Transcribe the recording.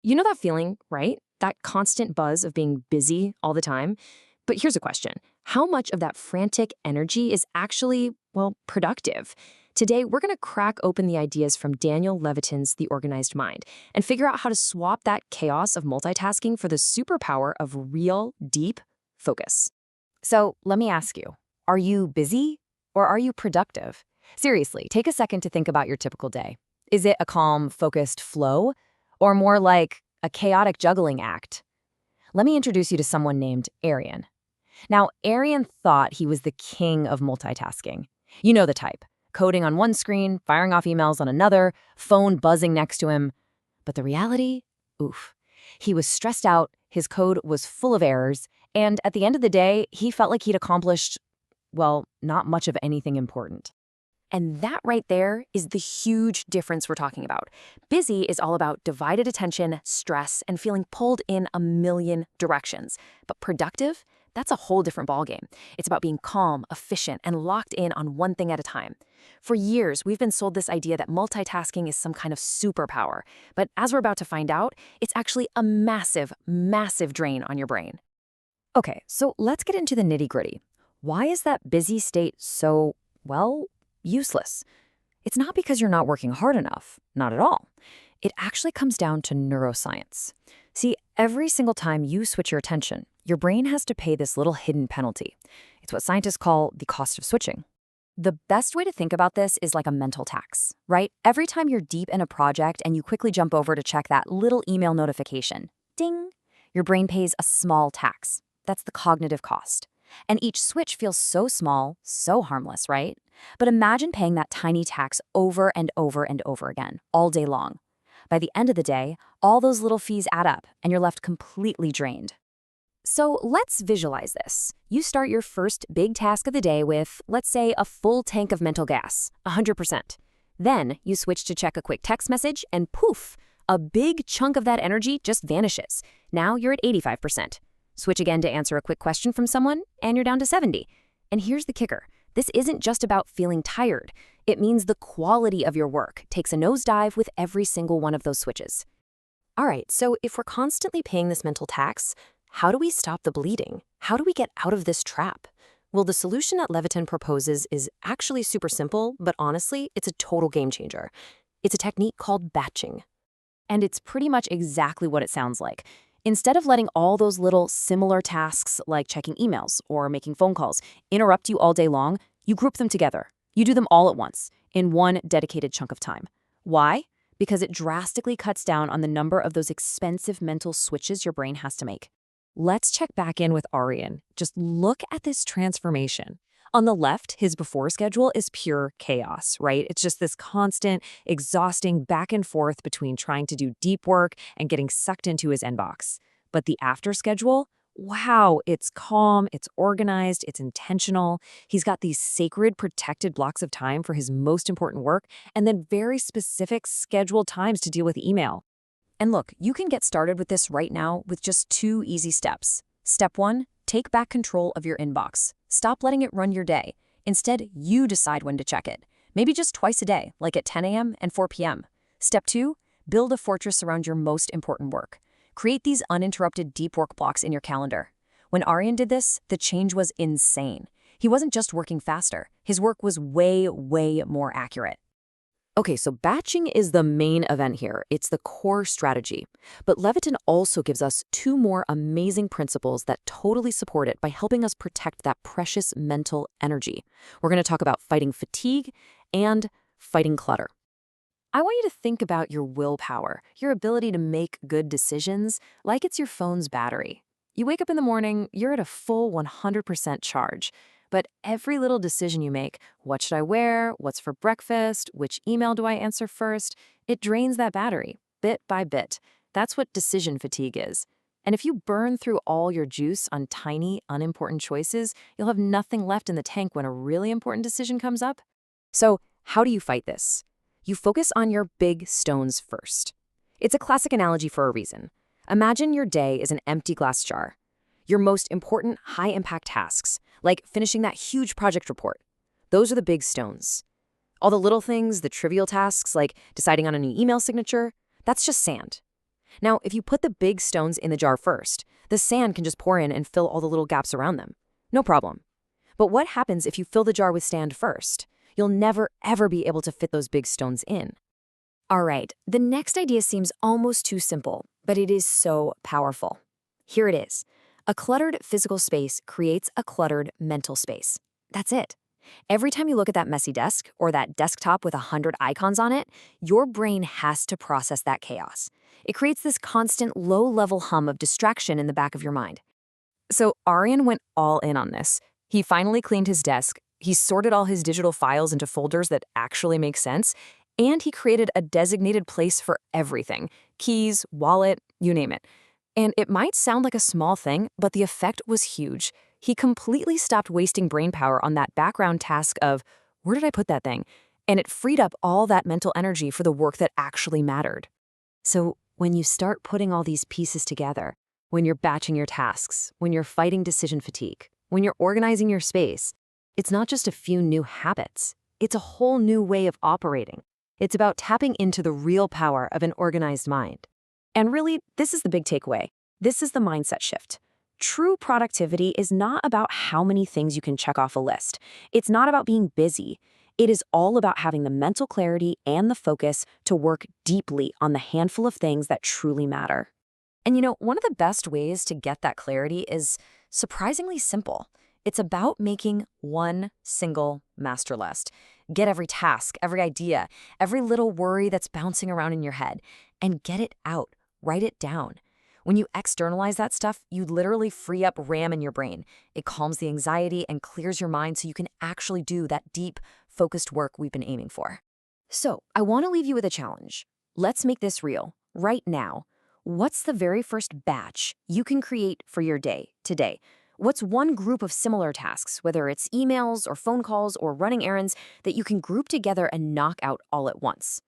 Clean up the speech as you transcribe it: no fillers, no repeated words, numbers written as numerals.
You know that feeling, right? That constant buzz of being busy all the time? But here's a question. How much of that frantic energy is actually, well, productive? Today, we're going to crack open the ideas from Daniel Levitin's The Organized Mind and figure out how to swap that chaos of multitasking for the superpower of real, deep focus. So let me ask you, are you busy or are you productive? Seriously, take a second to think about your typical day. Is it a calm, focused flow or more like a chaotic juggling act? Let me introduce you to someone named Arian. Now, Arian thought he was the king of multitasking. You know the type. Coding on one screen, firing off emails on another, phone buzzing next to him. But the reality? Oof. He was stressed out, his code was full of errors, and at the end of the day, he felt like he'd accomplished, well, not much of anything important. And that right there is the huge difference we're talking about. Busy is all about divided attention, stress, and feeling pulled in a million directions. But productive? That's a whole different ballgame. It's about being calm, efficient, and locked in on one thing at a time. For years, we've been sold this idea that multitasking is some kind of superpower. But as we're about to find out, it's actually a massive, massive drain on your brain. Okay, so let's get into the nitty-gritty. Why is that busy state so, well, useless? It's not because you're not working hard enough, not at all. It actually comes down to neuroscience. See, every single time you switch your attention, your brain has to pay this little hidden penalty. It's what scientists call the cost of switching. The best way to think about this is like a mental tax, right? Every time you're deep in a project and you quickly jump over to check that little email notification, ding, your brain pays a small tax. That's the cognitive cost. And each switch feels so small, so harmless, right? But imagine paying that tiny tax over and over and over again, all day long. By the end of the day, all those little fees add up, and you're left completely drained. So let's visualize this. You start your first big task of the day with, let's say, a full tank of mental gas, 100%. Then you switch to check a quick text message, and poof, a big chunk of that energy just vanishes. Now you're at 85%. Switch again to answer a quick question from someone, and you're down to 70. And here's the kicker. This isn't just about feeling tired. It means the quality of your work takes a nosedive with every single one of those switches. All right, so if we're constantly paying this mental tax, how do we stop the bleeding? How do we get out of this trap? Well, the solution that Levitin proposes is actually super simple, but honestly, it's a total game changer. It's a technique called batching. And it's pretty much exactly what it sounds like. Instead of letting all those little similar tasks like checking emails or making phone calls interrupt you all day long, you group them together. You do them all at once in one dedicated chunk of time. Why? Because it drastically cuts down on the number of those expensive mental switches your brain has to make. Let's check back in with Arian. Just look at this transformation. On the left, his before schedule is pure chaos, right? It's just this constant, exhausting back and forth between trying to do deep work and getting sucked into his inbox. But the after schedule, wow, it's calm, it's organized, it's intentional. He's got these sacred, protected blocks of time for his most important work, and then very specific scheduled times to deal with email. And look, you can get started with this right now with just 2 easy steps. Step 1, take back control of your inbox. Stop letting it run your day. Instead, you decide when to check it. Maybe just twice a day, like at 10 a.m. and 4 p.m. Step 2, build a fortress around your most important work. Create these uninterrupted deep work blocks in your calendar. When Arian did this, the change was insane. He wasn't just working faster. His work was way, way more accurate. Okay, so batching is the main event here. It's the core strategy. But Levitin also gives us 2 more amazing principles that totally support it by helping us protect that precious mental energy. We're going to talk about fighting fatigue and fighting clutter. I want you to think about your willpower, your ability to make good decisions, like it's your phone's battery. You wake up in the morning, you're at a full 100% charge. But every little decision you make, what should I wear, what's for breakfast, which email do I answer first, it drains that battery, bit by bit. That's what decision fatigue is. And if you burn through all your juice on tiny, unimportant choices, you'll have nothing left in the tank when a really important decision comes up. So, how do you fight this? You focus on your big stones first. It's a classic analogy for a reason. Imagine your day is an empty glass jar. Your most important high-impact tasks, like finishing that huge project report, those are the big stones. All the little things, the trivial tasks, like deciding on a new email signature, that's just sand. Now, if you put the big stones in the jar first, the sand can just pour in and fill all the little gaps around them. No problem. But what happens if you fill the jar with sand first? You'll never, ever be able to fit those big stones in. All right, the next idea seems almost too simple, but it is so powerful. Here it is. A cluttered physical space creates a cluttered mental space. That's it. Every time you look at that messy desk or that desktop with 100 icons on it, your brain has to process that chaos. It creates this constant low-level hum of distraction in the back of your mind. So Aryan went all in on this. He finally cleaned his desk, he sorted all his digital files into folders that actually make sense, and he created a designated place for everything: keys, wallet, you name it. And it might sound like a small thing, but the effect was huge. He completely stopped wasting brain power on that background task of, where did I put that thing? And it freed up all that mental energy for the work that actually mattered. So when you start putting all these pieces together, when you're batching your tasks, when you're fighting decision fatigue, when you're organizing your space, it's not just a few new habits. It's a whole new way of operating. It's about tapping into the real power of an organized mind. And really, this is the big takeaway. This is the mindset shift. True productivity is not about how many things you can check off a list. It's not about being busy. It is all about having the mental clarity and the focus to work deeply on the handful of things that truly matter. And you know, one of the best ways to get that clarity is surprisingly simple. It's about making one single master list. Get every task, every idea, every little worry that's bouncing around in your head, and get it out. Write it down. When you externalize that stuff, you literally free up RAM in your brain. It calms the anxiety and clears your mind so you can actually do that deep, focused work we've been aiming for. So, I want to leave you with a challenge. Let's make this real, right now. What's the very first batch you can create for your day today? What's one group of similar tasks, whether it's emails or phone calls or running errands, that you can group together and knock out all at once?